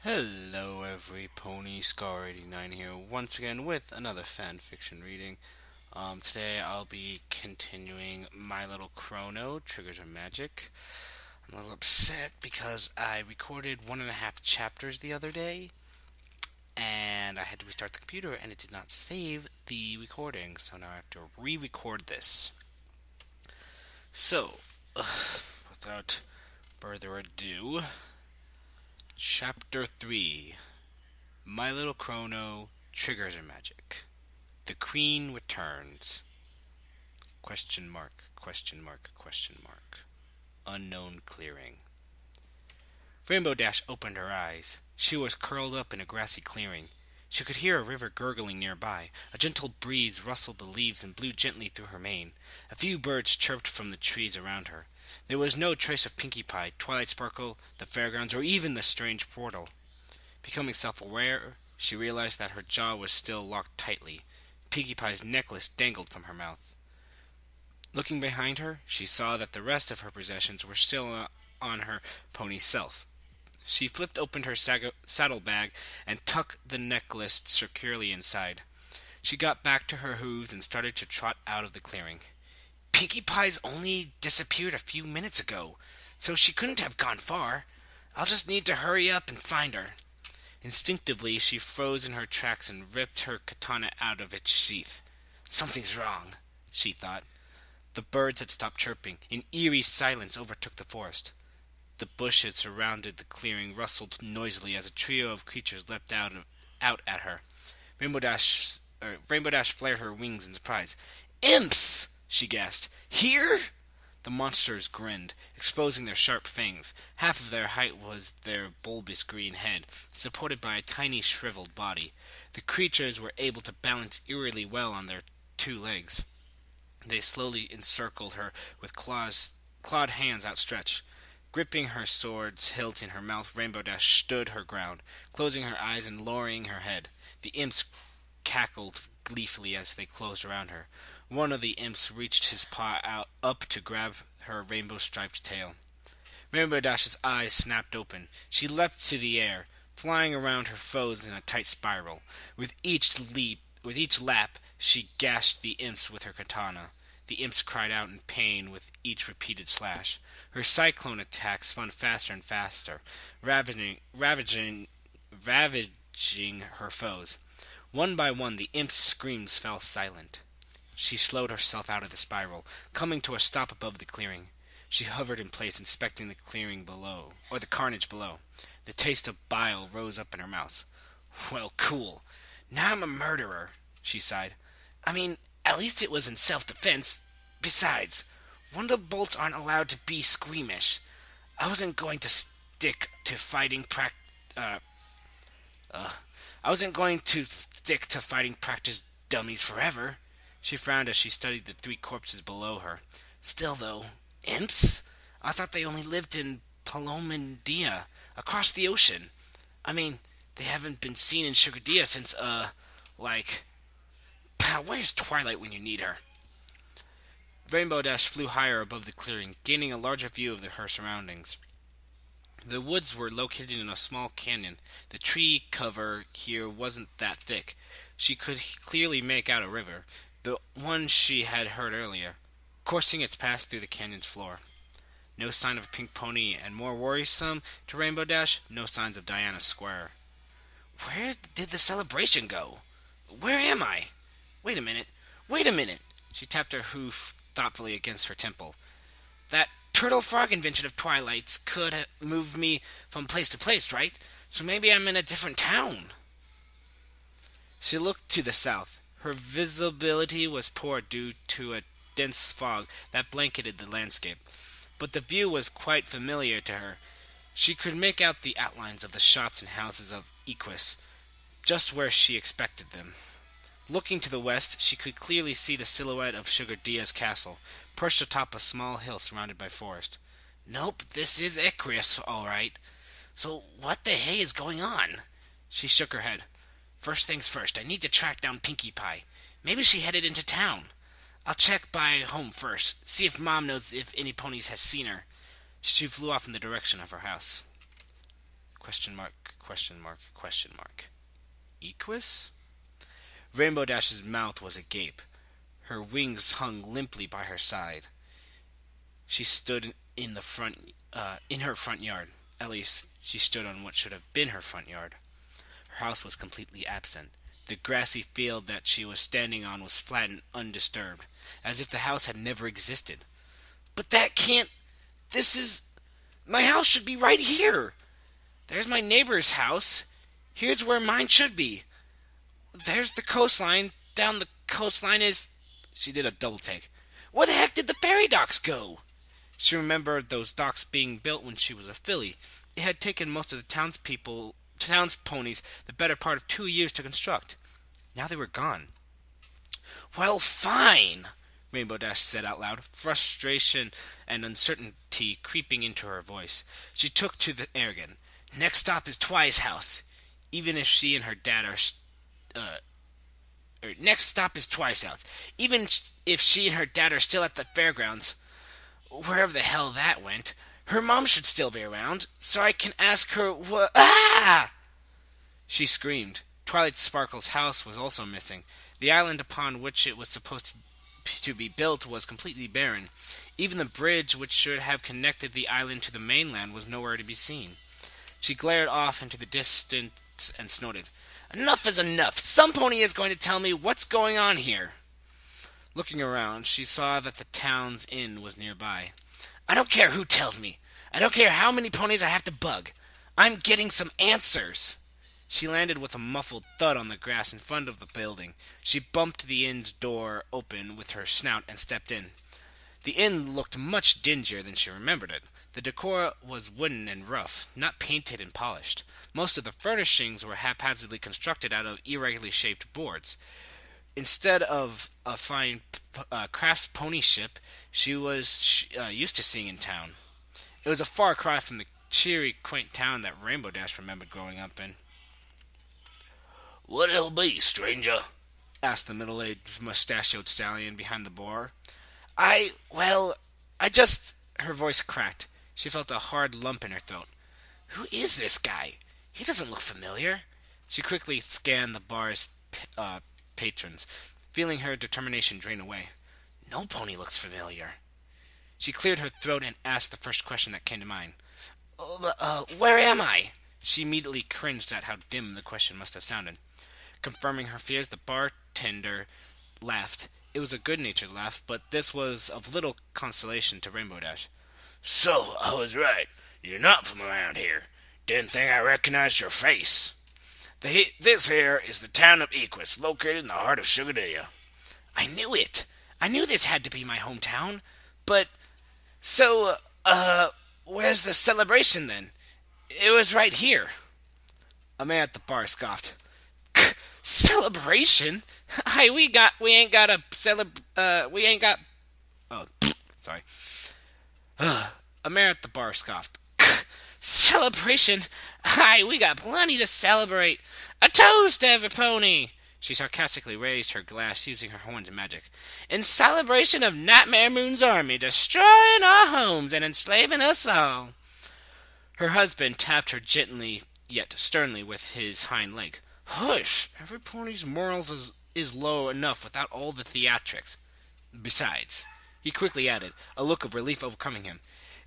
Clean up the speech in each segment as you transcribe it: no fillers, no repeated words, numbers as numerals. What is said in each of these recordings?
Hello, every pony. Scar89 here once again with another fan fiction reading. Today I'll be continuing My Little Chrono, Triggers Are Magic. I'm a little upset because I recorded 1.5 chapters the other day, and I had to restart the computer, and it did not save the recording, so now I have to re-record this. So, without further ado, Chapter 3. My Little Chrono, Triggers Are Magic. The Queen Returns. Question mark, question mark, question mark. Unknown clearing. Rainbow Dash opened her eyes. She was curled up in a grassy clearing. She could hear a river gurgling nearby. A gentle breeze rustled the leaves and blew gently through her mane. A few birds chirped from the trees around her. There was no trace of Pinkie Pie, Twilight Sparkle, the fairgrounds, or even the strange portal. Becoming self-aware, she realized that her jaw was still locked tightly. Pinkie Pie's necklace dangled from her mouth. Looking behind her, she saw that the rest of her possessions were still on her pony self. She flipped open her saddlebag and tucked the necklace securely inside. She got back to her hooves and started to trot out of the clearing. Pinkie Pie's only disappeared a few minutes ago, so she couldn't have gone far. I'll just need to hurry up and find her. Instinctively, she froze in her tracks and ripped her katana out of its sheath. Something's wrong, she thought. The birds had stopped chirping. An eerie silence overtook the forest. The bushes surrounding the clearing rustled noisily as a trio of creatures leapt out at her. Rainbow Dash flared her wings in surprise. Imps! She gasped. Here? The monsters grinned, exposing their sharp fangs. Half of their height was their bulbous green head, supported by a tiny shriveled body. The creatures were able to balance eerily well on their 2 legs. They slowly encircled her with clawed hands outstretched. Gripping her sword's hilt in her mouth, Rainbow Dash stood her ground, closing her eyes and lowering her head. The imps cackled gleefully as they closed around her. One of the imps reached his paw up to grab her rainbow-striped tail. Rainbow Dash's eyes snapped open. She leapt to the air, flying around her foes in a tight spiral. With each lap, she gashed the imps with her katana. The imps cried out in pain with each repeated slash. Her cyclone attack spun faster and faster, ravaging her foes. One by one, the imps' screams fell silent. She slowed herself out of the spiral, coming to a stop above the clearing. She hovered in place, inspecting the clearing below, or the carnage below. The taste of bile rose up in her mouth. Well, cool. Now I'm a murderer, she sighed. I mean, at least it was in self-defense. Besides, wonderbolts aren't allowed to be squeamish. I wasn't going to stick to fighting practice dummies forever. She frowned as she studied the 3 corpses below her. Still, though, imps? I thought they only lived in Palomandia, across the ocean. I mean, they haven't been seen in Sugardia since, where's Twilight when you need her? Rainbow Dash flew higher above the clearing, gaining a larger view of her surroundings. The woods were located in a small canyon. The tree cover here wasn't that thick. She could clearly make out a river, the one she had heard earlier, coursing its path through the canyon's floor. No sign of a pink pony, and more worrisome to Rainbow Dash, no signs of Diana's Square. Where did the celebration go? Where am I? Wait a minute. She tapped her hoof thoughtfully against her temple. That turtle frog invention of Twilight's could have moved me from place to place, right? So maybe I'm in a different town. She looked to the south. Her visibility was poor due to a dense fog that blanketed the landscape, but the view was quite familiar to her. She could make out the outlines of the shops and houses of Equus, just where she expected them. Looking to the west, she could clearly see the silhouette of Sugardia's castle, perched atop a small hill surrounded by forest. Nope, this is Icarus, all right. So what the hey is going on? She shook her head. First things first, I need to track down Pinkie Pie. Maybe she headed into town. I'll check by home first, see if Mom knows if any ponies has seen her. She flew off in the direction of her house. Question mark, question mark, question mark. Equus? Rainbow Dash's mouth was agape. Her wings hung limply by her side. She stood in her front yard. At least, she stood on what should have been her front yard. Her house was completely absent. The grassy field that she was standing on was flat and undisturbed, as if the house had never existed. But that can't... This is... My house should be right here. There's my neighbor's house. Here's where mine should be. There's the coastline. Down the coastline is... She did a double take. Where the heck did the ferry docks go? She remembered those docks being built when she was a filly. It had taken most of the town's ponies the better part of 2 years to construct. Now they were gone. Well, fine, Rainbow Dash said out loud, frustration and uncertainty creeping into her voice. She took to the air again. Next stop is Twi's house. Even if she and her dad are... next stop is Twi's house. Even if she and her dad are still at the fairgrounds, wherever the hell that went, her mom should still be around, so I can ask her what... Ah! She screamed. Twilight Sparkle's house was also missing. The island upon which it was supposed to be built was completely barren. Even the bridge which should have connected the island to the mainland was nowhere to be seen. She glared off into the distance and snorted. Enough is enough! Some pony is going to tell me what's going on here! Looking around, she saw that the town's inn was nearby. I don't care who tells me. I don't care how many ponies I have to bug. I'm getting some answers. She landed with a muffled thud on the grass in front of the building. She bumped the inn's door open with her snout and stepped in. The inn looked much dingier than she remembered it. The decor was wooden and rough, not painted and polished. Most of the furnishings were haphazardly constructed out of irregularly shaped boards. Instead of a fine crafts pony ship she was used to seeing in town. It was a far cry from the cheery, quaint town that Rainbow Dash remembered growing up in. What it'll be, stranger? Asked the middle-aged, mustachioed stallion behind the bar. I just... Her voice cracked. She felt a hard lump in her throat. Who is this guy? He doesn't look familiar. She quickly scanned the bar's patrons, feeling her determination drain away. No pony looks familiar. She cleared her throat and asked the first question that came to mind. Where am I? She immediately cringed at how dim the question must have sounded. Confirming her fears, the bartender laughed. It was a good-natured laugh, but this was of little consolation to Rainbow Dash. So, I was right. You're not from around here. Didn't think I recognized your face. This here is the town of Equus, located in the heart of Sugadea. I knew it. I knew this had to be my hometown. But, so, where's the celebration then? It was right here. A man at the bar scoffed. Celebration? We ain't got. Oh, sorry. A man at the bar scoffed. Celebration? We got plenty to celebrate. A toast to every pony. She sarcastically raised her glass, using her horns and magic. In celebration of Nightmare Moon's army, destroying our homes and enslaving us all. Her husband tapped her gently, yet sternly, with his hind leg. Hush! Every pony's morals is low enough without all the theatrics. Besides, he quickly added, a look of relief overcoming him,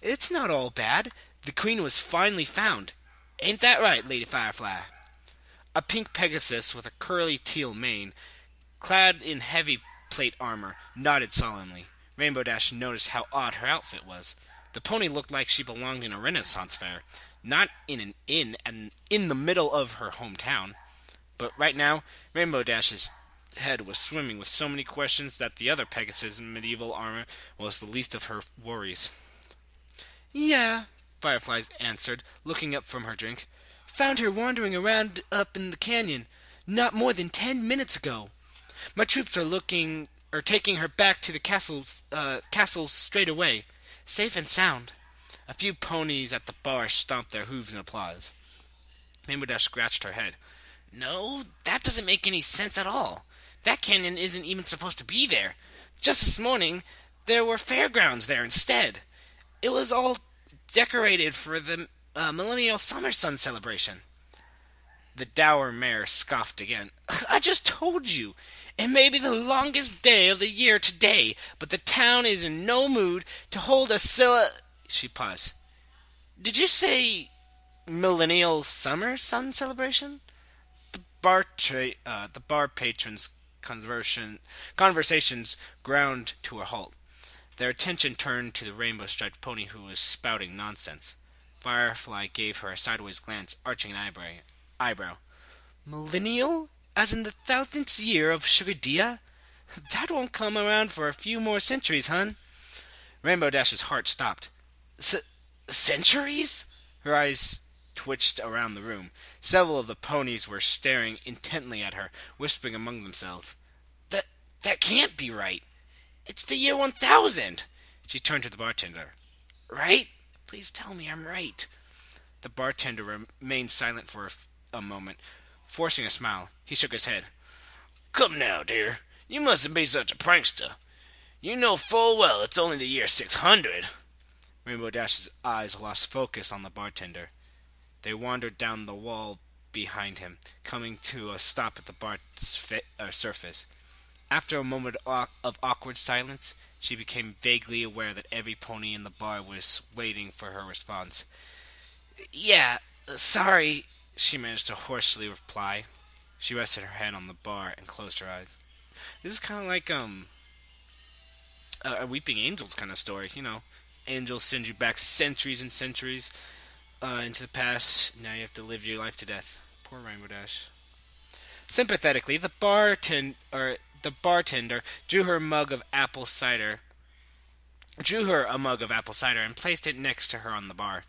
it's not all bad. The queen was finally found. Ain't that right, Lady Firefly? A pink Pegasus with a curly teal mane, clad in heavy plate armor, nodded solemnly. Rainbow Dash noticed how odd her outfit was. The pony looked like she belonged in a Renaissance fair, not in an inn and in the middle of her hometown. But right now, Rainbow Dash's head was swimming with so many questions that the other Pegasus in medieval armor was the least of her worries. Yeah, Firefly answered, looking up from her drink. Found her wandering around up in the canyon, not more than 10 minutes ago. My troops are taking her back to the castle straight away, safe and sound. A few ponies at the bar stomped their hooves in applause. Rainbow Dash scratched her head. No, that doesn't make any sense at all. That canyon isn't even supposed to be there. Just this morning, there were fairgrounds there instead. It was all decorated for the Millennial Summer Sun celebration. The dour mare scoffed again. I just told you. It may be the longest day of the year today, but the town is in no mood to hold a She paused. Did you say Millennial Summer Sun celebration? The bar patron's conversations ground to a halt. Their attention turned to the rainbow-striped pony who was spouting nonsense. Firefly gave her a sideways glance, arching an eyebrow. Millennial? As in the thousandth year of Sugardia? That won't come around for a few more centuries, hun. Rainbow Dash's heart stopped. Centuries? Her eyes twitched around the room. Several of the ponies were staring intently at her, whispering among themselves. That can't be right. It's the year 1000. She turned to the bartender. Right? Please tell me I'm right. The bartender remained silent for a moment, forcing a smile. He shook his head. Come now, dear. You mustn't be such a prankster. You know full well it's only the year 600. Rainbow Dash's eyes lost focus on the bartender. They wandered down the wall behind him, coming to a stop at the bar's surface. After a moment of awkward silence, she became vaguely aware that every pony in the bar was waiting for her response. Yeah, sorry, she managed to hoarsely reply. She rested her head on the bar and closed her eyes. This is kind of like a Weeping Angels kind of story, you know. Angels send you back centuries and centuries into the past. Now you have to live your life to death. Poor Rainbow Dash. Sympathetically, the bartender drew her a mug of apple cider and placed it next to her on the bar.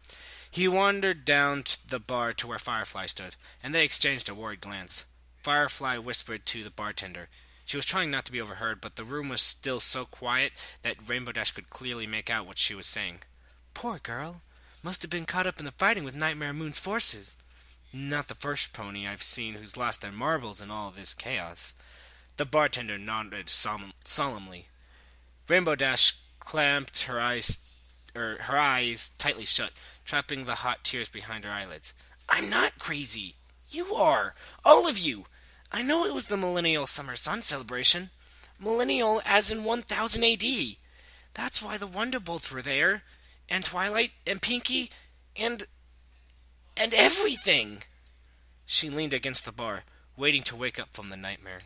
He wandered down the bar to where Firefly stood, and they exchanged a worried glance. Firefly whispered to the bartender. She was trying not to be overheard, but the room was still so quiet that Rainbow Dash could clearly make out what she was saying. Poor girl. Must have been caught up in the fighting with Nightmare Moon's forces. Not the first pony I've seen who's lost their marbles in all of this chaos. The bartender nodded solemnly. Rainbow Dash clamped her eyes tightly shut, trapping the hot tears behind her eyelids. I'm not crazy. You are. All of you. I know it was the Millennial Summer Sun celebration. Millennial as in 1000 AD. That's why the Wonderbolts were there. And Twilight and Pinky and everything. She leaned against the bar, waiting to wake up from the nightmare.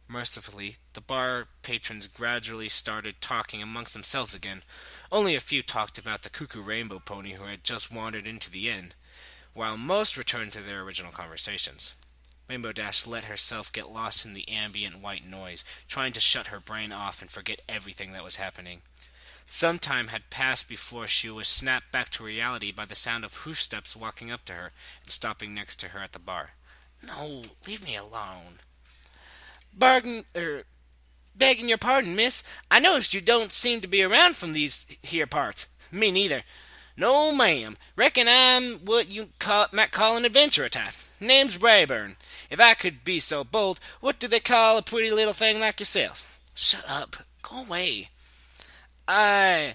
Mercifully, the bar patrons gradually started talking amongst themselves again. Only a few talked about the cuckoo rainbow pony who had just wandered into the inn, while most returned to their original conversations. Rainbow Dash let herself get lost in the ambient white noise, trying to shut her brain off and forget everything that was happening. Some time had passed before she was snapped back to reality by the sound of hoof steps walking up to her and stopping next to her at the bar. No, leave me alone. Begging your pardon, miss. I noticed you don't seem to be around from these here parts. Me neither. No, ma'am. Reckon I'm what you might call an adventurer type. Name's Braeburn. If I could be so bold, what do they call a pretty little thing like yourself? Shut up. Go away. I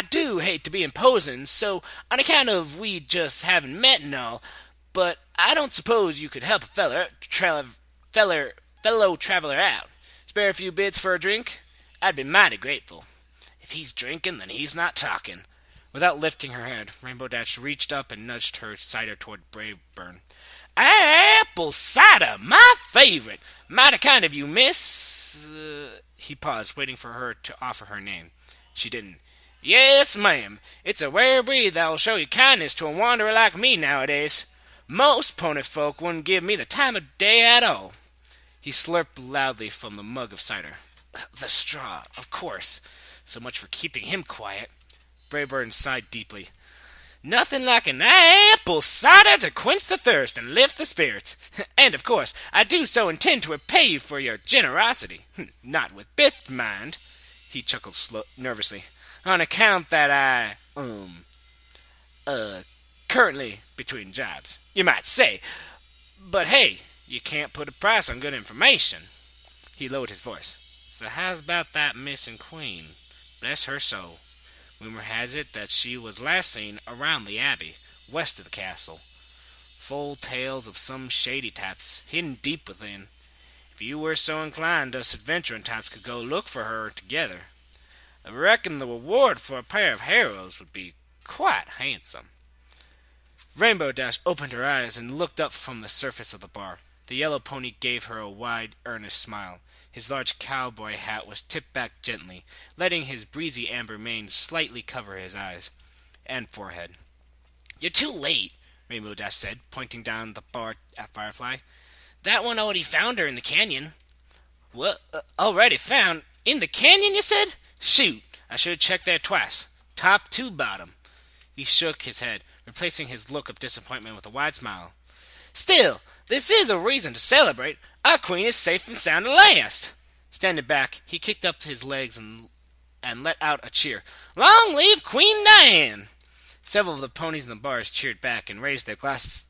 do hate to be imposing, so on account of we just haven't met and all, but I don't suppose you could help a fellow traveler out. Spare a few bits for a drink? I'd be mighty grateful. If he's drinking, then he's not talking. Without lifting her head, Rainbow Dash reached up and nudged her cider toward Braeburn. Apple cider, my favorite. Mighty kind of you, miss. He paused, waiting for her to offer her name. She didn't. Yes, ma'am. It's a rare breed that'll show you kindness to a wanderer like me nowadays. Most pony folk wouldn't give me the time of day at all. He slurped loudly from the mug of cider. The straw, of course. So much for keeping him quiet. Braeburn sighed deeply. Nothing like an apple cider to quench the thirst and lift the spirits. And, of course, I do so intend to repay you for your generosity. Not with bits, mind. He chuckled nervously. On account that I, currently between jobs, you might say. But hey, you can't put a price on good information. He lowered his voice. So how's about that missing queen? Bless her soul. Rumor has it that she was last seen around the abbey, west of the castle. Full tales of some shady types hidden deep within. If you were so inclined, us adventuring types could go look for her together. I reckon the reward for a pair of heroes would be quite handsome. Rainbow Dash opened her eyes and looked up from the surface of the bar. The yellow pony gave her a wide, earnest smile. His large cowboy hat was tipped back gently, letting his breezy amber mane slightly cover his eyes and forehead. "You're too late," Rainbow Dash said, pointing down the bar at Firefly. "That one already found her in the canyon." "What? Already found? In the canyon, you said? Shoot, I should have checked there twice. Top to bottom." He shook his head, replacing his look of disappointment with a wide smile. "Still, this is a reason to celebrate. Our queen is safe and sound at last." Standing back, he kicked up his legs and let out a cheer. "Long live Queen Diane!" Several of the ponies in the bars cheered back and raised their glasses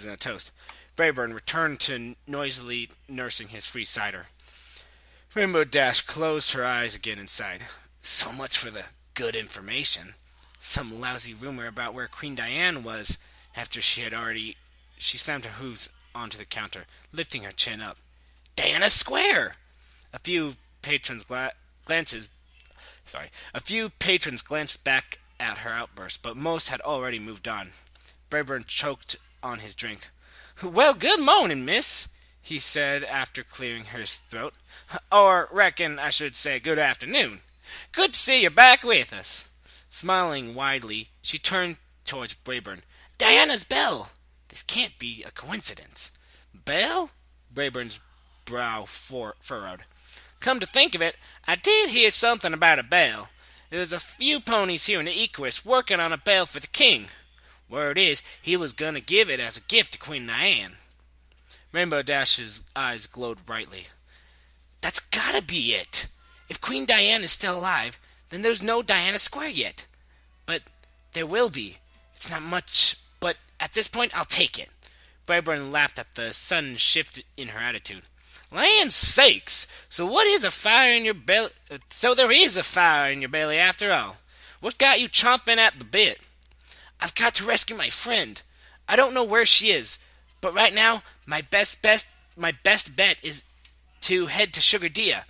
in a toast. Braeburn returned to noisily nursing his free cider. Rainbow Dash closed her eyes again and sighed. So much for the good information. Some lousy rumor about where Queen Diane was after she slammed her hooves onto the counter, lifting her chin up. "Diana Square!" A few patrons glanced back at her outburst, but most had already moved on. Braeburn choked on his drink. "Well, good morning, miss," he said after clearing his throat. "Or reckon I should say good afternoon. Good to see you're back with us." Smiling widely, she turned towards Braeburn. "Diana's bell! This can't be a coincidence." "Bell?" Braeburn's brow furrowed. "Come to think of it, I did hear something about a bell. There's a few ponies here in the Equus working on a bell for the king. Word is, he was going to give it as a gift to Queen Diane." Rainbow Dash's eyes glowed brightly. "That's gotta be it! If Queen Diane is still alive, then there's no Diana Square yet. But there will be. It's not much, but at this point, I'll take it." Braeburn laughed at the sudden shift in her attitude. "Land sakes! So there is a fire in your belly after all. What got you chomping at the bit?" "I've got to rescue my friend. I don't know where she is, but right now my best bet is to head to Sugar Dia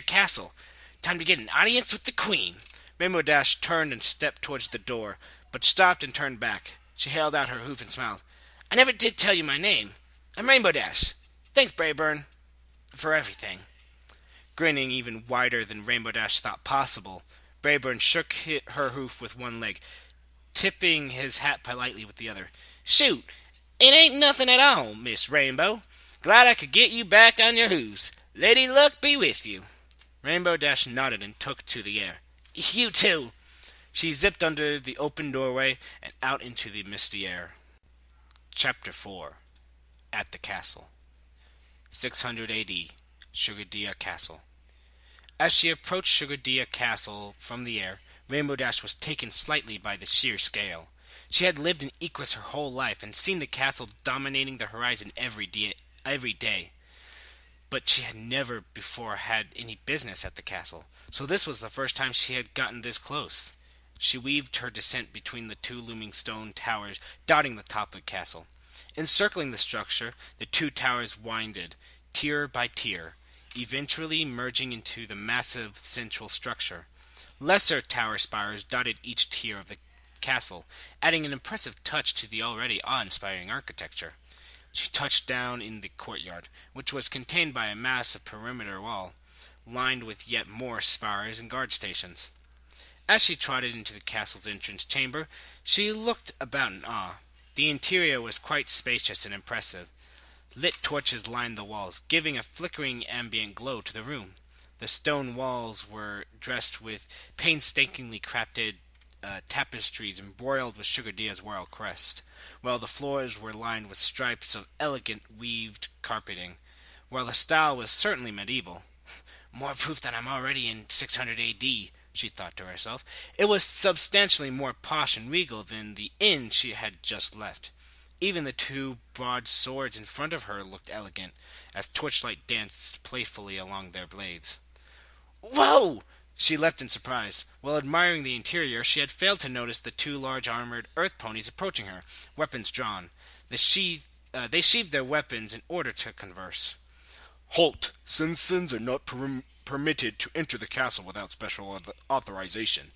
Castle. Time to get an audience with the queen." Rainbow Dash turned and stepped towards the door, but stopped and turned back. She held out her hoof and smiled. "I never did tell you my name. I'm Rainbow Dash. Thanks, Braeburn, for everything." Grinning even wider than Rainbow Dash thought possible, Braeburn shook her hoof with one leg, tipping his hat politely with the other. "Shoot, it ain't nothing at all, Miss Rainbow. Glad I could get you back on your hooves. Lady Luck be with you." Rainbow Dash nodded and took to the air. "You too." She zipped under the open doorway and out into the misty air. Chapter 4. At the Castle. 600 AD. Sugar Dia Castle. As she approached Sugar Dia Castle from the air, Rainbow Dash was taken slightly by the sheer scale. She had lived in Equus her whole life and seen the castle dominating the horizon every day. But she had never before had any business at the castle, so this was the first time she had gotten this close. She weaved her descent between the two looming stone towers dotting the top of the castle. Encircling the structure, the two towers winded, tier by tier, eventually merging into the massive central structure. Lesser tower spires dotted each tier of the castle, adding an impressive touch to the already awe-inspiring architecture. She touched down in the courtyard, which was contained by a massive perimeter wall, lined with yet more spires and guard stations. As she trotted into the castle's entrance chamber, she looked about in awe. The interior was quite spacious and impressive. Lit torches lined the walls, giving a flickering ambient glow to the room. The stone walls were dressed with painstakingly crafted tapestries embroidered with Sugar Dia's royal crest, while the floors were lined with stripes of elegant weaved carpeting, while the style was certainly medieval. More proof that I'm already in 600 AD, she thought to herself. It was substantially more posh and regal than the inn she had just left. Even the two broad swords in front of her looked elegant, as torchlight danced playfully along their blades. "Whoa!" She leapt in surprise. While admiring the interior, she had failed to notice the two large armored earth ponies approaching her, weapons drawn. They sheathed their weapons in order to converse. Halt! Citizens are not permitted to enter the castle without special authorization.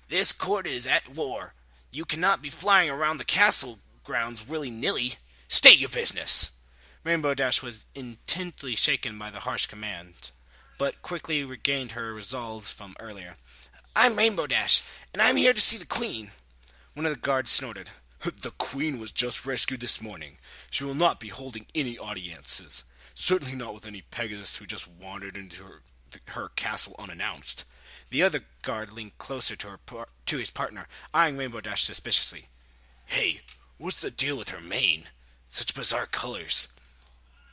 This court is at war. You cannot be flying around the castle grounds willy-nilly. State your business. Rainbow Dash was intensely shaken by the harsh command, but quickly regained her resolve from earlier. I'm Rainbow Dash, and I'm here to see the Queen. One of the guards snorted. The Queen was just rescued this morning. She will not be holding any audiences. Certainly not with any Pegasus who just wandered into her castle unannounced. The other guard leaned closer to his partner, eyeing Rainbow Dash suspiciously. Hey, what's the deal with her mane? Such bizarre colors.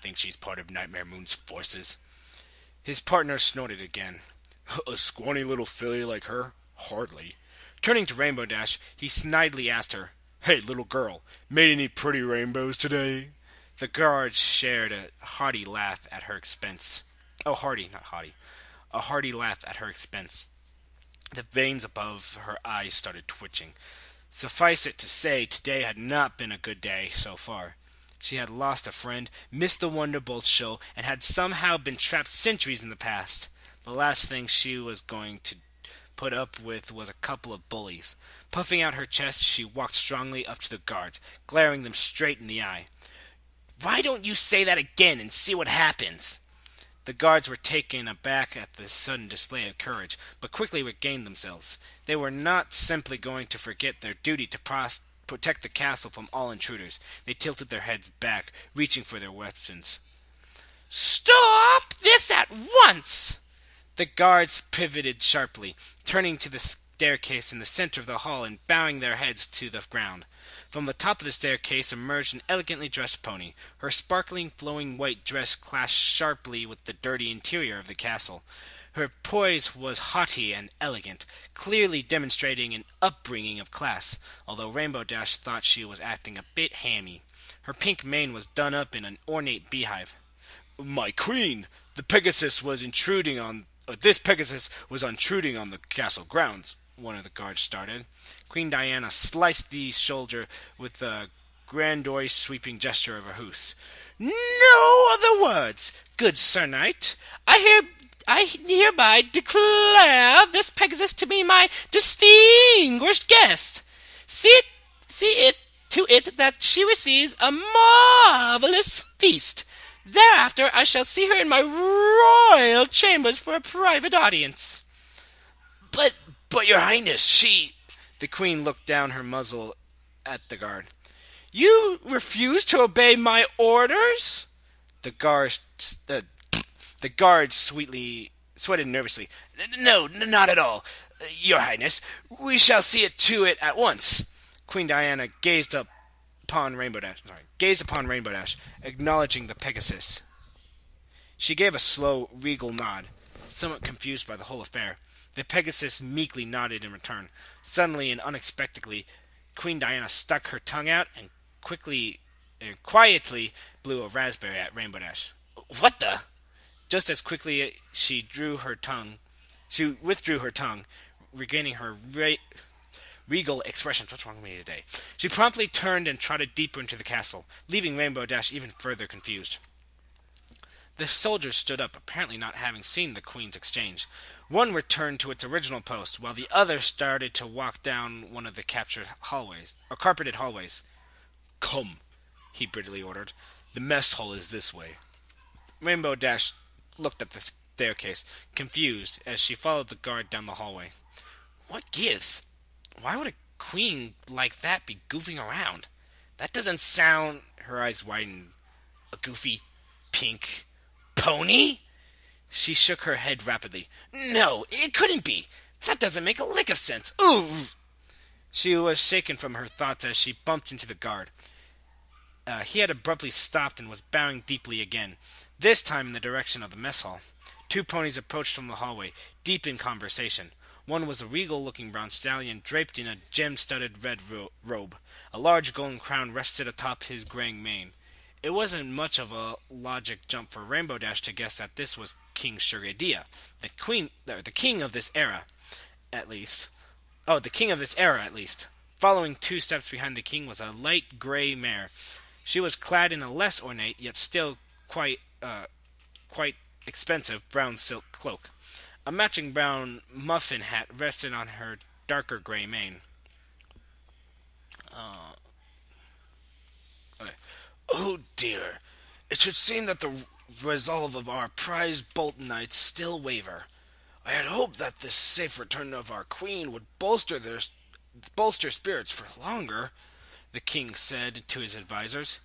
Think she's part of Nightmare Moon's forces? His partner snorted again. A scrawny little filly like her? Hardly. Turning to Rainbow Dash, he snidely asked her, Hey, little girl, made any pretty rainbows today? The guards shared a hearty laugh at her expense. Oh, hearty, not haughty. A hearty laugh at her expense. The veins above her eyes started twitching. Suffice it to say, today had not been a good day so far. She had lost a friend, missed the Wonderbolt show, and had somehow been trapped centuries in the past. The last thing she was going to put up with was a couple of bullies. Puffing out her chest, she walked strongly up to the guards, glaring them straight in the eye. Why don't you say that again and see what happens? The guards were taken aback at the sudden display of courage, but quickly regained themselves. They were not simply going to forget their duty to protect the castle from all intruders. They tilted their heads back, reaching for their weapons. Stop this at once! The guards pivoted sharply, turning to the staircase in the center of the hall and bowing their heads to the ground. From the top of the staircase emerged an elegantly dressed pony. Her sparkling, flowing white dress clashed sharply with the dirty interior of the castle. Her poise was haughty and elegant, clearly demonstrating an upbringing of class, although Rainbow Dash thought she was acting a bit hammy. Her pink mane was done up in an ornate beehive. My queen! This Pegasus was intruding on the castle grounds, one of the guards started. Queen Diana sliced the soldier with a grandiose sweeping gesture of her hoose. No other words, good Sir Knight. I hereby declare this Pegasus to be my distinguished guest. See to it that she receives a marvelous feast. Thereafter I shall see her in my royal chambers for a private audience. But your highness, she... The queen looked down her muzzle at the guard. You refuse to obey my orders? The guard sweated nervously. No, not at all, your highness. We shall see to it at once. Queen Diana gazed upon Rainbow Dash, acknowledging the Pegasus. She gave a slow, regal nod, somewhat confused by the whole affair. The Pegasus meekly nodded in return. Suddenly and unexpectedly, Queen Diana stuck her tongue out and quietly blew a raspberry at Rainbow Dash. What the? Just as quickly she withdrew her tongue, regaining her regal expressions. What's wrong with me today? She promptly turned and trotted deeper into the castle, leaving Rainbow Dash even further confused. The soldiers stood up, apparently not having seen the Queen's exchange. One returned to its original post, while the other started to walk down one of the carpeted hallways. Come, he brutally ordered. The mess hall is this way. Rainbow Dash looked at the staircase, confused, as she followed the guard down the hallway. What gives? Why would a queen like that be goofing around? That doesn't sound... Her eyes widened. A goofy, pink pony? She shook her head rapidly. No, it couldn't be. That doesn't make a lick of sense. Ooh! She was shaken from her thoughts as she bumped into the guard. He had abruptly stopped and was bowing deeply again, this time in the direction of the mess hall. Two ponies approached from the hallway, deep in conversation. One was a regal-looking brown stallion draped in a gem-studded red robe. A large golden crown rested atop his graying mane. It wasn't much of a logic jump for Rainbow Dash to guess that this was King Sugardia, the king of this era, at least. Oh, the king of this era, at least. Following 2 steps behind the king was a light gray mare. She was clad in a less ornate, yet still quite expensive brown silk cloak. A matching brown muffin hat rested on her darker gray mane. Oh dear. It should seem that the resolve of our prize Bolton knights still waver. I had hoped that this safe return of our queen would bolster spirits for longer, The king said to his advisers.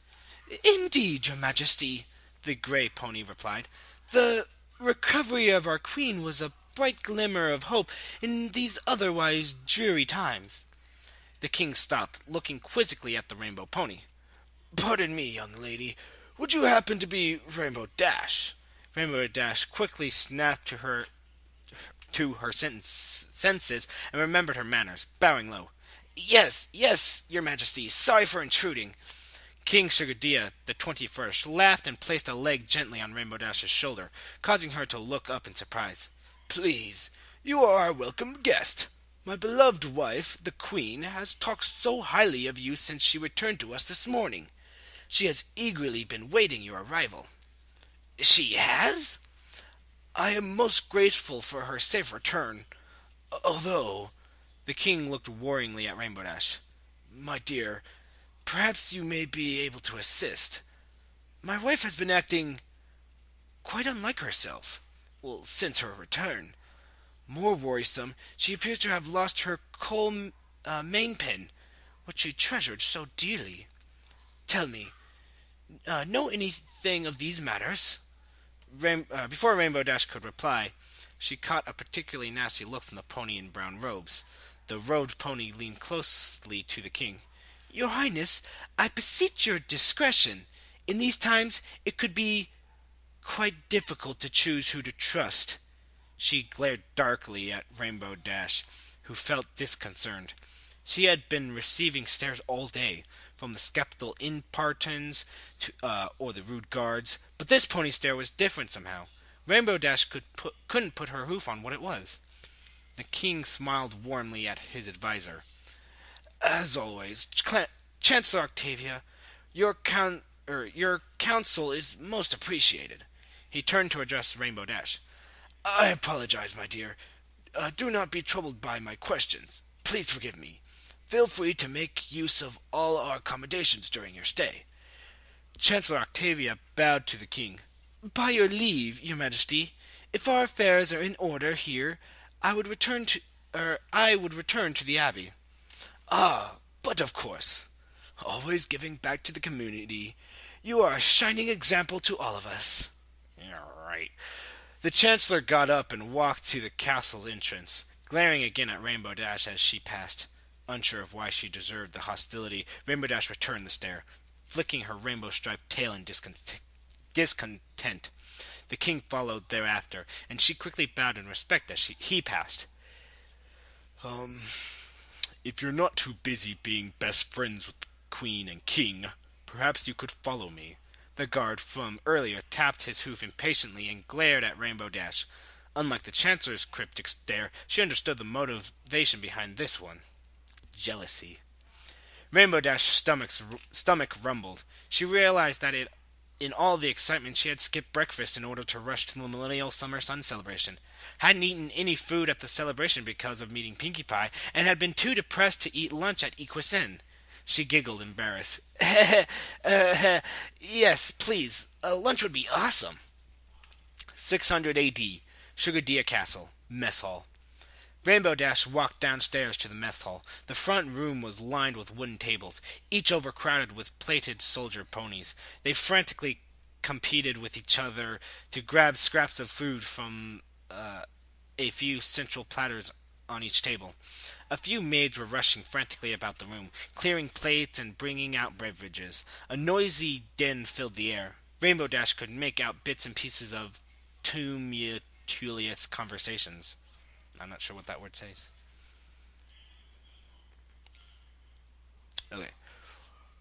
Indeed, your majesty, The gray pony replied. the recovery of our queen was a bright glimmer of hope in these otherwise dreary times. The king stopped, looking quizzically at the rainbow pony. Pardon me, young lady. Would you happen to be Rainbow Dash? Rainbow Dash quickly snapped to her senses and remembered her manners, bowing low. Yes, yes, your majesty. Sorry for intruding. King Sugardia, the 21st, laughed and placed a leg gently on Rainbow Dash's shoulder, causing her to look up in surprise. Please, you are our welcome guest. My beloved wife, the Queen, has talked so highly of you since she returned to us this morning. She has eagerly been waiting your arrival. She has? I am most grateful for her safe return, although... The king looked worryingly at Rainbow Dash. My dear, perhaps you may be able to assist. My wife has been acting quite unlike herself, since her return. More worrisome, she appears to have lost her coal mainpin, which she treasured so dearly. Tell me, know anything of these matters? Before Rainbow Dash could reply, she caught a particularly nasty look from the pony in brown robes. The robed pony leaned closely to the king. Your Highness, I beseech your discretion. In these times, it could be quite difficult to choose who to trust. She glared darkly at Rainbow Dash, who felt disconcerted. She had been receiving stares all day, from the skeptical Impartons or the rude guards, but this pony stare was different somehow. Rainbow Dash couldn't put her hoof on what it was. The king smiled warmly at his adviser. As always, Chancellor Octavia, your counsel is most appreciated. He turned to address Rainbow Dash. I apologize, my dear. Do not be troubled by my questions. Please forgive me. Feel free to make use of all our accommodations during your stay. Chancellor Octavia bowed to the king. By your leave, your majesty, if our affairs are in order here, I would return to the abbey. Ah, but of course. Always giving back to the community. You are a shining example to all of us. Yeah, right. The Chancellor got up and walked to the castle entrance, glaring again at Rainbow Dash as she passed. Unsure of why she deserved the hostility, Rainbow Dash returned the stare, flicking her rainbow-striped tail in discontent. The king followed thereafter, and she quickly bowed in respect as he passed. If you're not too busy being best friends with the Queen and King, perhaps you could follow me. The guard from earlier tapped his hoof impatiently and glared at Rainbow Dash. Unlike the Chancellor's cryptic stare, she understood the motivation behind this one. Jealousy. Rainbow Dash's stomach rumbled. She realized that in all the excitement she had skipped breakfast in order to rush to the Millennial Summer Sun celebration, hadn't eaten any food at the celebration because of meeting Pinkie Pie, and had been too depressed to eat lunch at Equisen. She giggled, embarrassed. Yes, please. Lunch would be awesome. 600 A.D., Sugardia Castle, Mess Hall. Rainbow Dash walked downstairs to the mess hall. The front room was lined with wooden tables, each overcrowded with plated soldier ponies. They frantically competed with each other to grab scraps of food from a few central platters on each table. A few maids were rushing frantically about the room, clearing plates and bringing out beverages. A noisy din filled the air. Rainbow Dash could make out bits and pieces of tumultuous conversations. I'm not sure what that word says. Okay.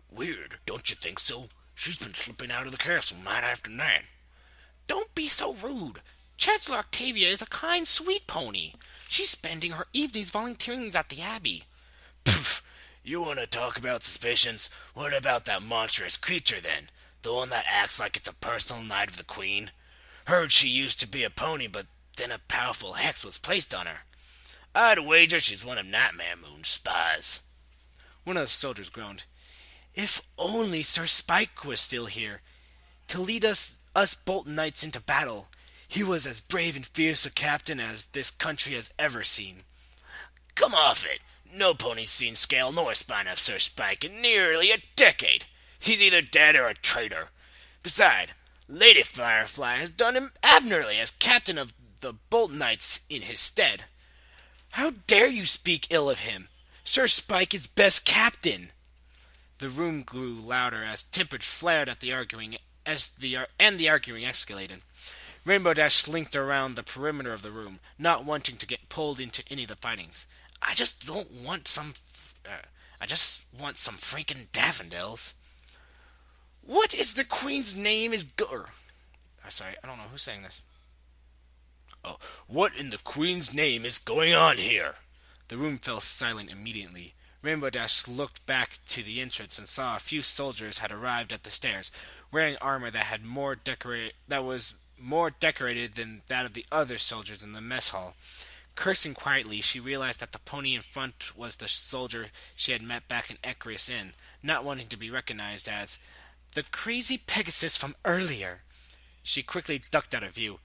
Weird, don't you think so? She's been slipping out of the castle night after night. Don't be so rude. Chancellor Octavia is a kind, sweet pony. She's spending her evenings volunteering at the Abbey. Poof! You want to talk about suspicions? What about that monstrous creature, then? The one that acts like it's a personal knight of the Queen? Heard she used to be a pony, but then a powerful hex was placed on her. I'd wager she's one of Nightmare Moon's spies. One of the soldiers groaned. If only Sir Spike was still here, to lead us Bolton Knights into battle. He was as brave and fierce a captain as this country has ever seen. Come off it. No pony's seen scale nor spine of Sir Spike in nearly a decade. He's either dead or a traitor. Besides, Lady Firefly has done him admirably as captain of the Bolton Knights in his stead. How dare you speak ill of him? Sir Spike is best captain. The room grew louder as tempers flared at the arguing and the arguing escalated. Rainbow Dash slinked around the perimeter of the room, not wanting to get pulled into any of the fightings. I just want some freaking daffodils. What is the Queen's name is Sorry, I don't know who's saying this. Oh, what in the Queen's name is going on here? The room fell silent immediately. Rainbow Dash looked back to the entrance and saw a few soldiers had arrived at the stairs, wearing armor that was more decorated than that of the other soldiers in the mess hall. Cursing quietly, she realized that the pony in front was the soldier she had met back in Equus Inn, not wanting to be recognized as the crazy Pegasus from earlier. She quickly ducked out of view.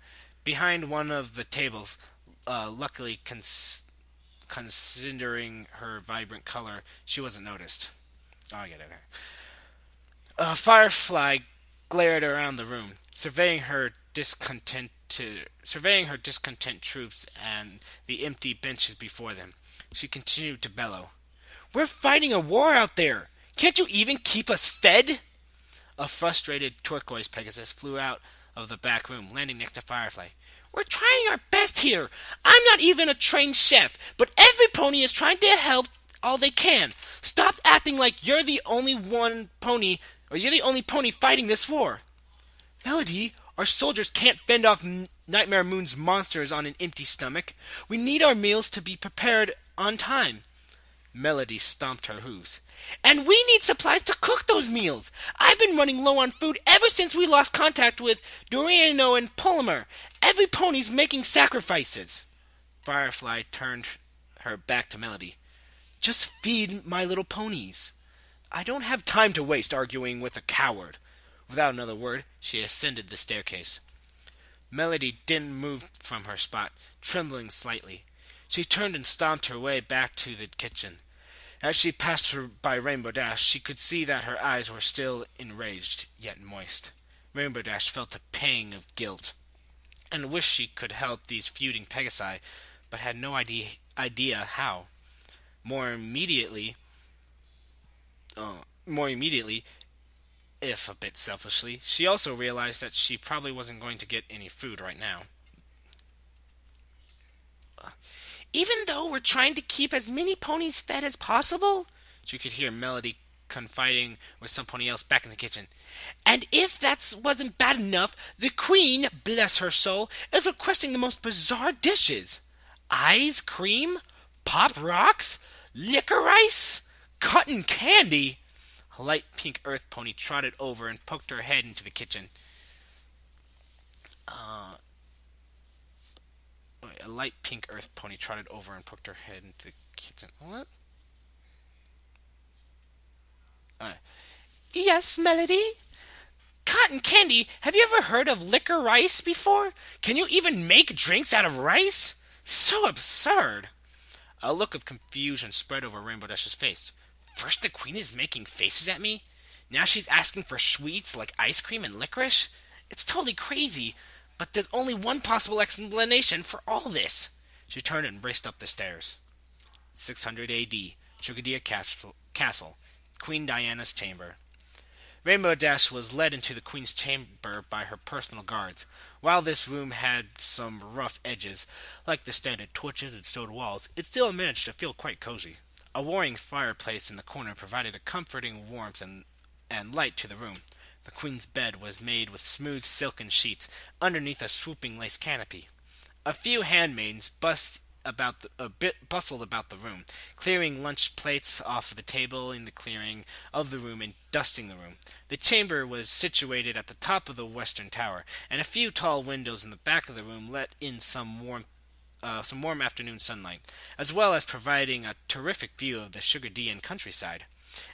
Behind one of the tables, luckily considering her vibrant color, she wasn't noticed. Oh, I get it. Firefly glared around the room, surveying her discontent troops and the empty benches before them. She continued to bellow. We're fighting a war out there! Can't you even keep us fed? A frustrated turquoise Pegasus flew out of the back room, landing next to Firefly. We're trying our best here. I'm not even a trained chef, but every pony is trying to help all they can. Stop acting like you're the only pony fighting this war. Melody, our soldiers can't fend off Nightmare Moon's monsters on an empty stomach. We need our meals to be prepared on time. Melody stomped her hooves. And we need supplies to cook those meals. I've been running low on food ever since we lost contact with Dorino and Polymer. Every pony's making sacrifices. Firefly turned her back to Melody. Just feed my little ponies. I don't have time to waste arguing with a coward. Without another word, she ascended the staircase. Melody didn't move from her spot, trembling slightly. She turned and stomped her way back to the kitchen. As she passed by Rainbow Dash, she could see that her eyes were still enraged, yet moist. Rainbow Dash felt a pang of guilt, and wished she could help these feuding Pegasi, but had no idea how. More immediately, if a bit selfishly, she also realized that she probably wasn't going to get any food right now. Even though we're trying to keep as many ponies fed as possible, she could hear Melody confiding with some pony else back in the kitchen. And if that wasn't bad enough, the Queen, bless her soul, is requesting the most bizarre dishes. Ice cream, pop rocks, licorice, cotton candy. A light pink earth pony trotted over and poked her head into the kitchen. A light pink earth pony trotted over and poked her head into the kitchen. What? Yes, Melody? Cotton candy? Have you ever heard of liquor rice before? Can you even make drinks out of rice? So absurd. A look of confusion spread over Rainbow Dash's face. First the Queen is making faces at me. Now she's asking for sweets like ice cream and licorice. It's totally crazy. But there's only one possible explanation for all this. She turned and raced up the stairs. 600 A.D. Chugadia Castle. Queen Diana's chamber. Rainbow Dash was led into the Queen's chamber by her personal guards. While this room had some rough edges, like the standard torches and stone walls, it still managed to feel quite cozy. A roaring fireplace in the corner provided a comforting warmth and light to the room. The queen's bed was made with smooth silken sheets underneath a swooping lace canopy. A few handmaids bustled about the room, clearing lunch plates off the table in the clearing of the room and dusting the room. The chamber was situated at the top of the western tower, and a few tall windows in the back of the room let in some warm afternoon sunlight, as well as providing a terrific view of the Sugardean countryside.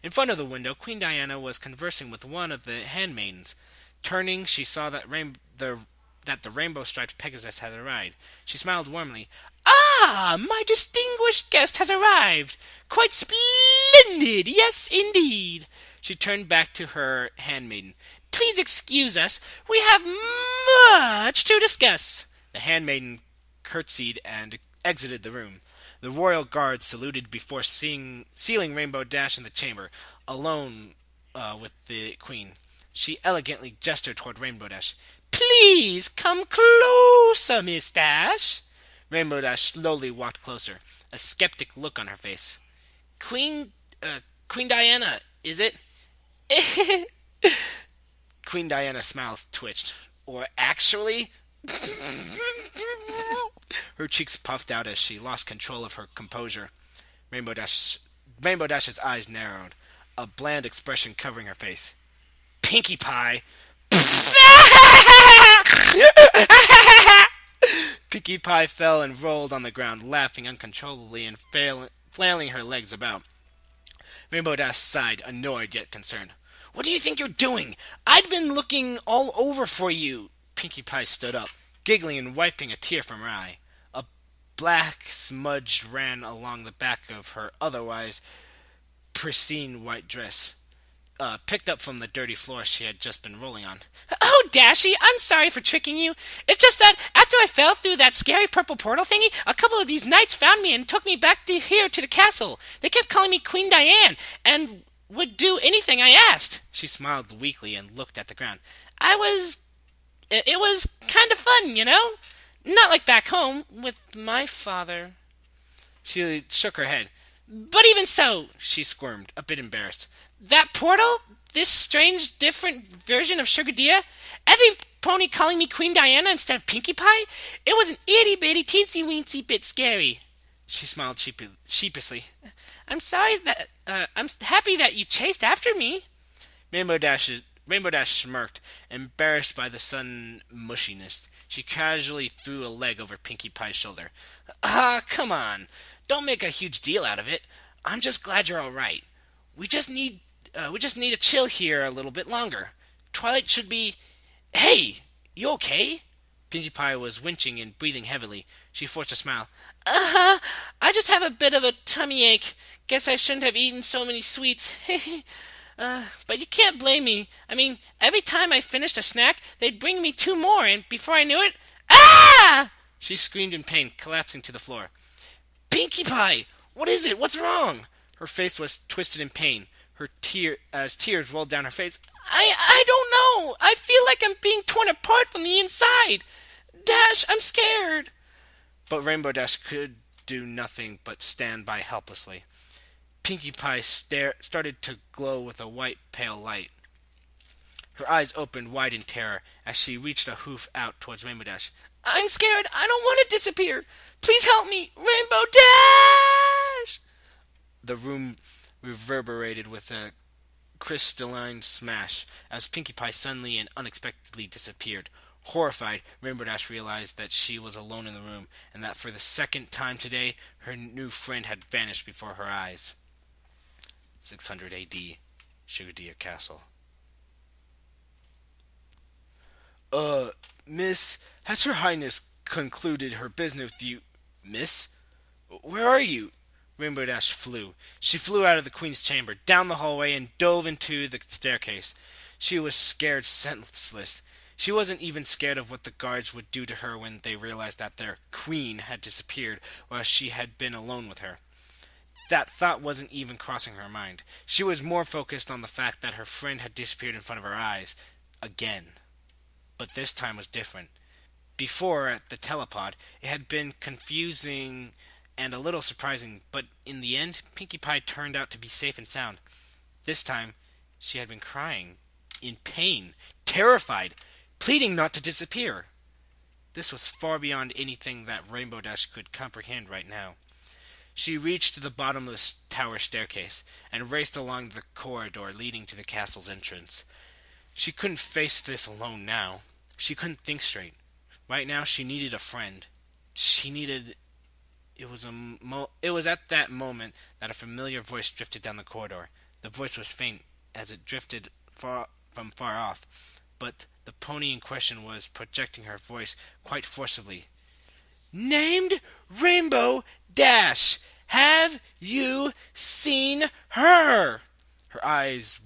In front of the window, Queen Diana was conversing with one of the handmaidens. Turning, she saw that the rainbow-striped Pegasus had arrived. She smiled warmly. "Ah, my distinguished guest has arrived! Quite splendid! Yes, indeed!" She turned back to her handmaiden. "Please excuse us. We have much to discuss." The handmaiden curtsied and exited the room. The royal guard saluted before sealing Rainbow Dash in the chamber, alone with the queen. She elegantly gestured toward Rainbow Dash. "Please come closer, Miss Dash." Rainbow Dash slowly walked closer, a skeptic look on her face. Queen Diana, is it?" Queen Diana's smile twitched. "Or actually?" Her cheeks puffed out as she lost control of her composure. Rainbow Dash's eyes narrowed, a bland expression covering her face. "Pinkie Pie!" Pinkie Pie fell and rolled on the ground, laughing uncontrollably and flailing her legs about. Rainbow Dash sighed, annoyed yet concerned. "What do you think you're doing? I'd been looking all over for you." Pinkie Pie stood up, giggling and wiping a tear from her eye. A black smudge ran along the back of her otherwise pristine white dress, picked up from the dirty floor she had just been rolling on. "Oh, Dashy, I'm sorry for tricking you. It's just that after I fell through that scary purple portal thingy, a couple of these knights found me and took me back here to the castle. They kept calling me Queen Diane and would do anything I asked." She smiled weakly and looked at the ground. It was kind of fun, you know? Not like back home with my father." She shook her head. "But even so," she squirmed, a bit embarrassed. "That portal? This strange, different version of Sugardia? Every pony calling me Queen Diana instead of Pinkie Pie? It was an itty-bitty, teensy-weensy bit scary." She smiled sheepishly. I'm happy that you chased after me." Rainbow Dash smirked, embarrassed by the sudden mushiness. She casually threw a leg over Pinkie Pie's shoulder. Come on. Don't make a huge deal out of it. I'm just glad you're all right. We just need to chill here a little bit longer. Twilight should be... Hey, you okay?" Pinkie Pie was winching and breathing heavily. She forced a smile. I just have a bit of a tummy ache. Guess I shouldn't have eaten so many sweets. But you can't blame me. I mean, every time I finished a snack, they'd bring me 2 more, and before I knew it... Ah!" She screamed in pain, collapsing to the floor. "Pinkie Pie! What is it? What's wrong?" Her face was twisted in pain. As tears rolled down her face. I don't know. I feel like I'm being torn apart from the inside. Dash, I'm scared." But Rainbow Dash could do nothing but stand by helplessly. Pinkie Pie started to glow with a white, pale light. Her eyes opened wide in terror as she reached a hoof out towards Rainbow Dash. "I'm scared. I don't want to disappear. Please help me. Rainbow Dash!" The room reverberated with a crystalline smash as Pinkie Pie suddenly and unexpectedly disappeared. Horrified, Rainbow Dash realized that she was alone in the room, and that for the second time today, her new friend had vanished before her eyes. 600 A.D., Sugardia Castle. Miss, has Her Highness concluded her business with you? Miss? Where are you? Rainbow Dash flew. She flew out of the Queen's chamber, down the hallway, and dove into the staircase. She was scared senseless. She wasn't even scared of what the guards would do to her when they realized that their queen had disappeared while she had been alone with her. That thought wasn't even crossing her mind. She was more focused on the fact that her friend had disappeared in front of her eyes. Again. But this time was different. Before, at the telepod, it had been confusing and a little surprising, but in the end, Pinkie Pie turned out to be safe and sound. This time, she had been crying. in pain, terrified, pleading not to disappear. This was far beyond anything that Rainbow Dash could comprehend right now. She reached the bottomless tower staircase and raced along the corridor leading to the castle's entrance. She couldn't face this alone now. She couldn't think straight. Right now she needed a friend. She needed... It was at that moment that a familiar voice drifted down the corridor. The voice was faint as it drifted far off, but the pony in question was projecting her voice quite forcibly. "Named Rainbow Dash! Have you seen her?" Her eyes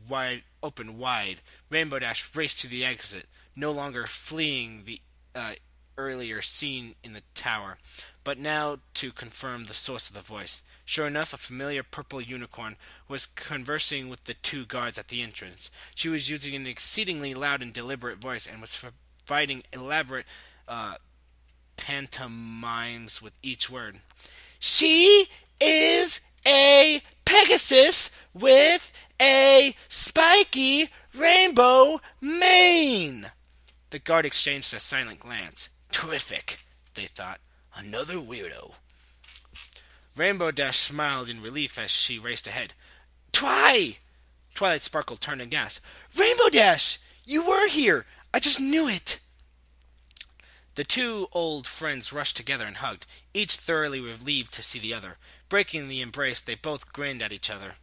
opened wide. Rainbow Dash raced to the exit, no longer fleeing the earlier scene in the tower, but now to confirm the source of the voice. Sure enough, a familiar purple unicorn was conversing with the two guards at the entrance. She was using an exceedingly loud and deliberate voice and was providing elaborate pantomimes with each word. "She is a Pegasus with a spiky rainbow mane." The guard exchanged a silent glance. Terrific, they thought. Another weirdo. Rainbow Dash smiled in relief as she raced ahead. Twilight Sparkle turned and gasped. "Rainbow Dash! You were here! I just knew it!" The two old friends rushed together and hugged, each thoroughly relieved to see the other. Breaking the embrace, they both grinned at each other.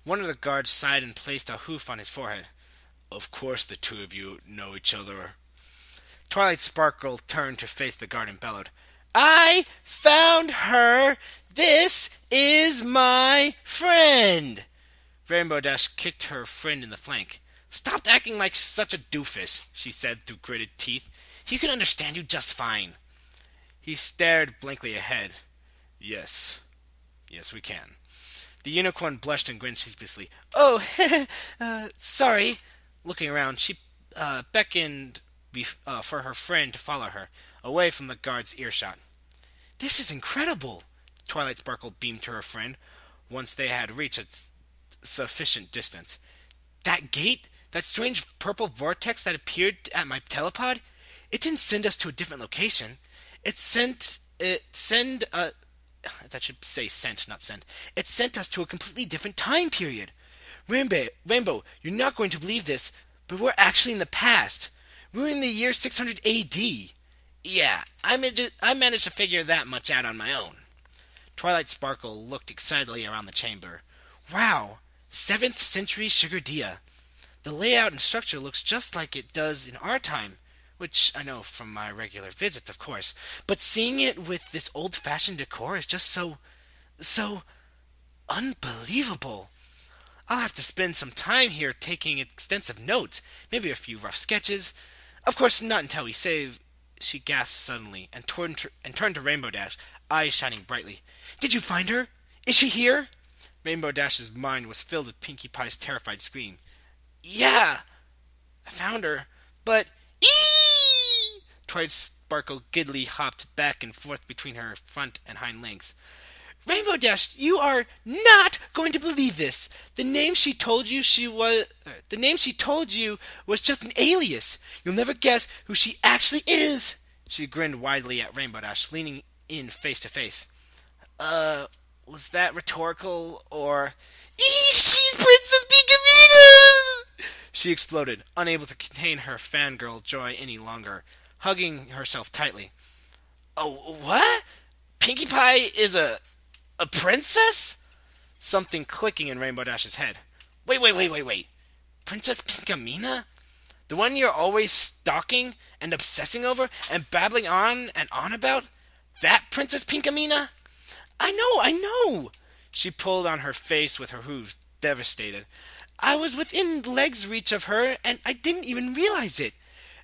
One of the guards sighed and placed a hoof on his forehead. "Of course the two of you know each other." Twilight Sparkle turned to face the guard and bellowed, "I found her! This is my friend!" Rainbow Dash kicked her friend in the flank. "Stop acting like such a doofus," she said through gritted teeth. "He can understand you just fine." He stared blankly ahead. Yes, we can." The unicorn blushed and grinned sheepishly. "Oh, sorry." Looking around, she beckoned for her friend to follow her, away from the guard's earshot. "This is incredible!" Twilight Sparkle beamed to her friend, once they had reached a sufficient distance. "That gate? That strange purple vortex that appeared at my telepod? It didn't send us to a different location. It sent us to a completely different time period. Rainbow, you're not going to believe this, but we're actually in the past. We're in the year 600 AD. Yeah, I managed to figure that much out on my own." Twilight Sparkle looked excitedly around the chamber. "Wow, 7th century Sugardia. The layout and structure looks just like it does in our time, which I know from my regular visits, of course. But seeing it with this old-fashioned decor is just so unbelievable. I'll have to spend some time here taking extensive notes, maybe a few rough sketches. Of course, not until we save..." She gasped suddenly and turned to Rainbow Dash, eyes shining brightly. "Did you find her? Is she here?" Rainbow Dash's mind was filled with Pinkie Pie's terrified scream. "Yeah, I found her, but..." "Eee!" Twilight Sparkle giddily hopped back and forth between her front and hind legs. "Rainbow Dash, you are not going to believe this. The name she told you was just an alias. You'll never guess who she actually is." She grinned widely at Rainbow Dash, leaning in face to face. Was that rhetorical, or... "She's Princess Pinkamena!" She exploded, unable to contain her fangirl joy any longer, hugging herself tightly. "Oh, what? Pinkie Pie is a princess?" Something clicking in Rainbow Dash's head. Wait. Princess Pinkamena? The one you're always stalking and obsessing over and babbling on and on about? That Princess Pinkamena? I know. She pulled on her face with her hooves, devastated. "I was within leg's reach of her, and I didn't even realize it.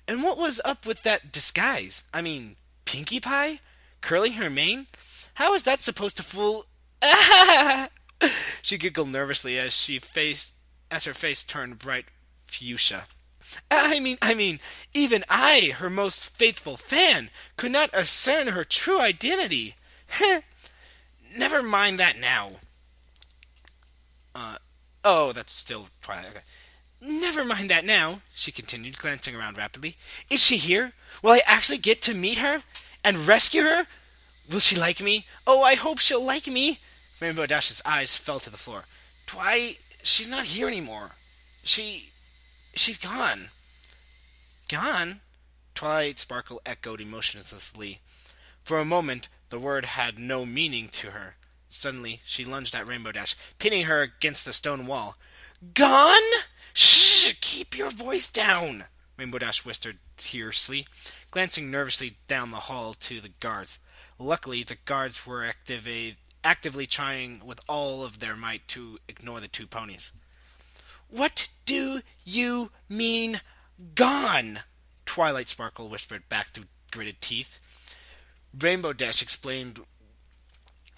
And what was up with that disguise? I mean, Pinkie Pie? Curling her mane? How is that supposed to fool..." She giggled nervously as her face turned bright fuchsia. I mean, even I, her most faithful fan, could not discern her true identity." "Never mind that now." Oh, that's still Twilight. Okay. Never mind that now, she continued, glancing around rapidly. Is she here? Will I actually get to meet her? And rescue her? Will she like me? Oh, I hope she'll like me. Rainbow Dash's eyes fell to the floor. She's not here anymore. She's gone. Gone? Twilight Sparkle echoed emotionlessly. For a moment, the word had no meaning to her. Suddenly, she lunged at Rainbow Dash, pinning her against the stone wall. Gone? Shh! Keep your voice down! Rainbow Dash whispered fiercely, glancing nervously down the hall to the guards. Luckily, the guards were actively trying with all of their might to ignore the two ponies. What do you mean, gone? Twilight Sparkle whispered back through gritted teeth. Rainbow Dash explained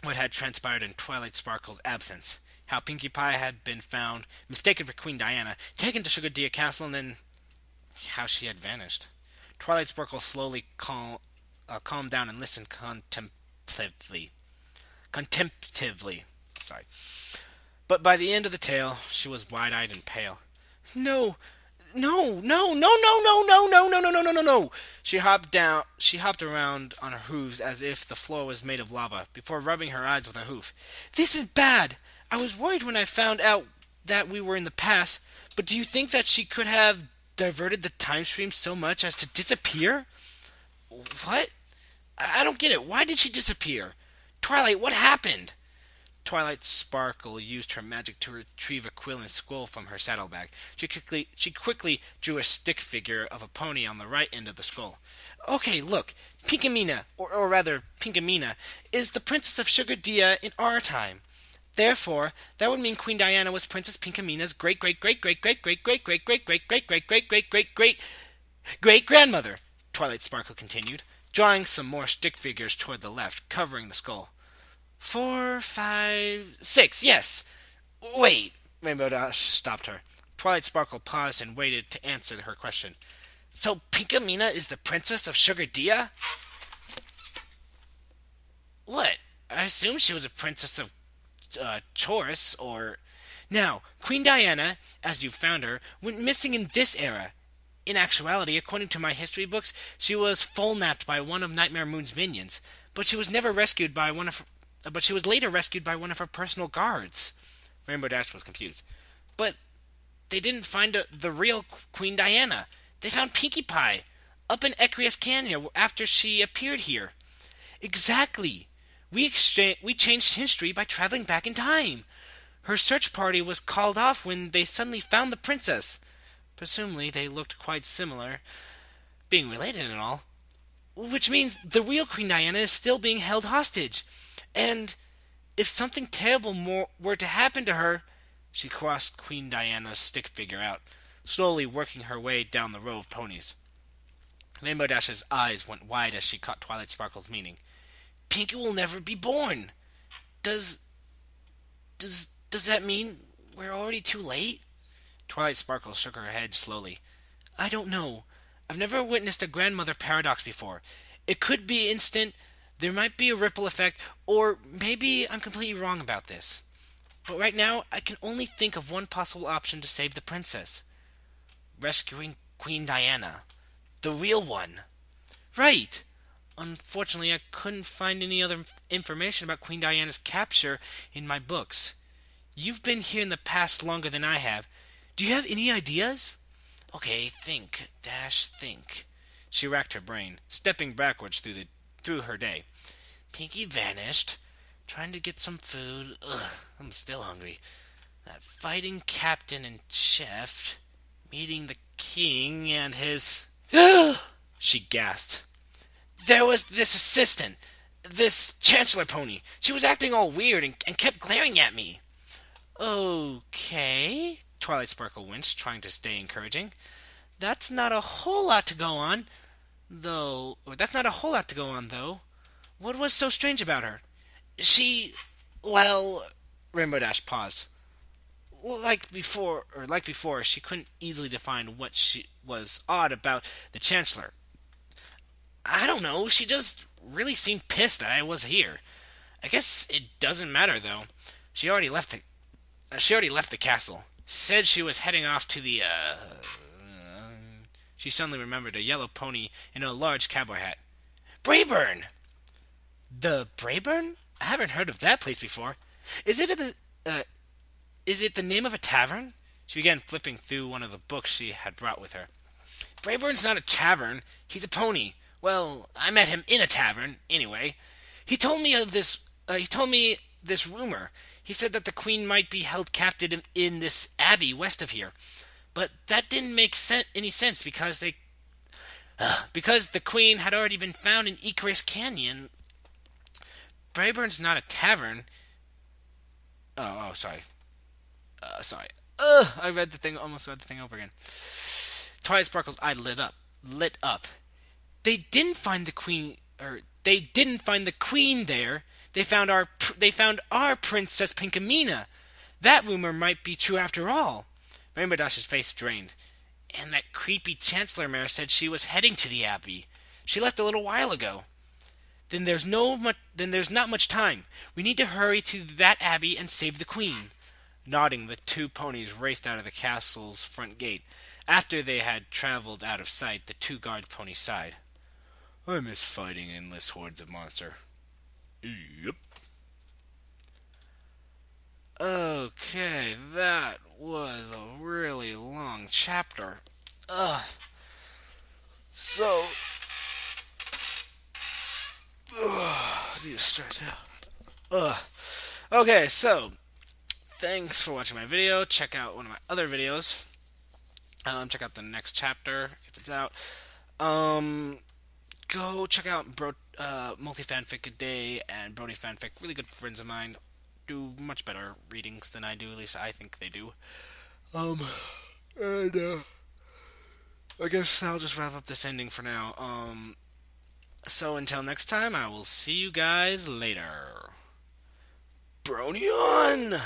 what had transpired in Twilight Sparkle's absence. How Pinkie Pie had been found, mistaken for Queen Diana, taken to Sugar Dia Castle, and then how she had vanished. Twilight Sparkle slowly calmed down and listened contemplatively. Sorry. But by the end of the tale, she was wide-eyed and pale. No! No. She hopped around on her hooves as if the floor was made of lava, before rubbing her eyes with a hoof. This is bad! I was worried when I found out that we were in the past, but do you think that she could have diverted the time stream so much as to disappear? What? I don't get it. Why did she disappear? Twilight, what happened? Twilight Sparkle used her magic to retrieve a quill and scroll from her saddlebag. She quickly drew a stick figure of a pony on the right end of the scroll. Okay, look. Pinkamena, or rather Pinkamena, is the princess of Sugar Dia in our time. Therefore, that would mean Queen Diana was Princess Pinkamena's great-great-great-great-great-great-great-great-great-great-great-great-great-grandmother, Twilight Sparkle continued, drawing some more stick figures toward the left, covering the skull. 4, 5, 6, yes! Wait! Rainbow Dash stopped her. Twilight Sparkle paused and waited to answer her question. So Pinkamena is the princess of Sugar Dia? What? I assumed she was a princess of Taurus, or... Now, Queen Diana, as you found her, went missing in this era. In actuality, according to my history books, she was full-napped by one of Nightmare Moon's minions, but she was later rescued by one of her personal guards. Rainbow Dash was confused. But they didn't find the real Queen Diana. They found Pinkie Pie up in Ecrius Canyon after she appeared here. Exactly. We changed history by traveling back in time. Her search party was called off when they suddenly found the princess. Presumably, they looked quite similar, being related and all. Which means the real Queen Diana is still being held hostage. And if something terrible were to happen to her... She crossed Queen Diana's stick figure out, slowly working her way down the row of ponies. Rainbow Dash's eyes went wide as she caught Twilight Sparkle's meaning. Pinkie will never be born. Does that mean we're already too late? Twilight Sparkle shook her head slowly. I don't know. I've never witnessed a grandmother paradox before. It could be instant, there might be a ripple effect, or maybe I'm completely wrong about this. But right now, I can only think of one possible option to save the princess. Rescuing Queen Diana. The real one. Right. Unfortunately, I couldn't find any other information about Queen Diana's capture in my books. You've been here in the past longer than I have. Do you have any ideas? Okay, think. Think. She racked her brain, stepping backwards through her day. Pinkie vanished. Trying to get some food. Ugh, I'm still hungry. That fighting captain and chef. Meeting the king and his... She gasped. There was this assistant, this Chancellor pony. She was acting all weird and kept glaring at me. Okay, Twilight Sparkle winced, trying to stay encouraging. That's not a whole lot to go on, though. What was so strange about her? Rainbow Dash paused. Like before, she couldn't easily define what was odd about the Chancellor. I don't know, she just really seemed pissed that I was here. I guess it doesn't matter, though. She already left the castle. said she was heading off to the, She suddenly remembered a yellow pony in a large cowboy hat. Braeburn! The Braeburn? I haven't heard of that place before. Is it is it the name of a tavern? She began flipping through one of the books she had brought with her. Braeburn's not a tavern. He's a pony. Well, I met him in a tavern, anyway. He told me of this. He told me this rumor. He said that the queen might be held captive in this abbey west of here, but that didn't make any sense because because the queen had already been found in Icarus Canyon. Braeburn's not a tavern. Sorry. Sorry. I almost read the thing over again. Twilight Sparkle's eye lit up. They didn't find the queen, they didn't find the queen there. They found our Princess Pinkamena. That rumor might be true after all. Rainbow Dash's face drained. And that creepy Chancellor Mare said she was heading to the Abbey. She left a little while ago. Then there's not much time. We need to hurry to that abbey and save the queen. Nodding, the two ponies raced out of the castle's front gate. After they had traveled out of sight, the two guard ponies sighed. I miss fighting endless hordes of monster. Yep. Okay, that was a really long chapter. So... need to stretch out. Okay, so thanks for watching my video. Check out one of my other videos. Check out the next chapter if it's out. Go check out Multi Fanfic a Day and Brony Fanfic. Really good friends of mine. Do much better readings than I do. At least I think they do. And I guess I'll just wrap up this ending for now. So until next time, I will see you guys later. Brony on!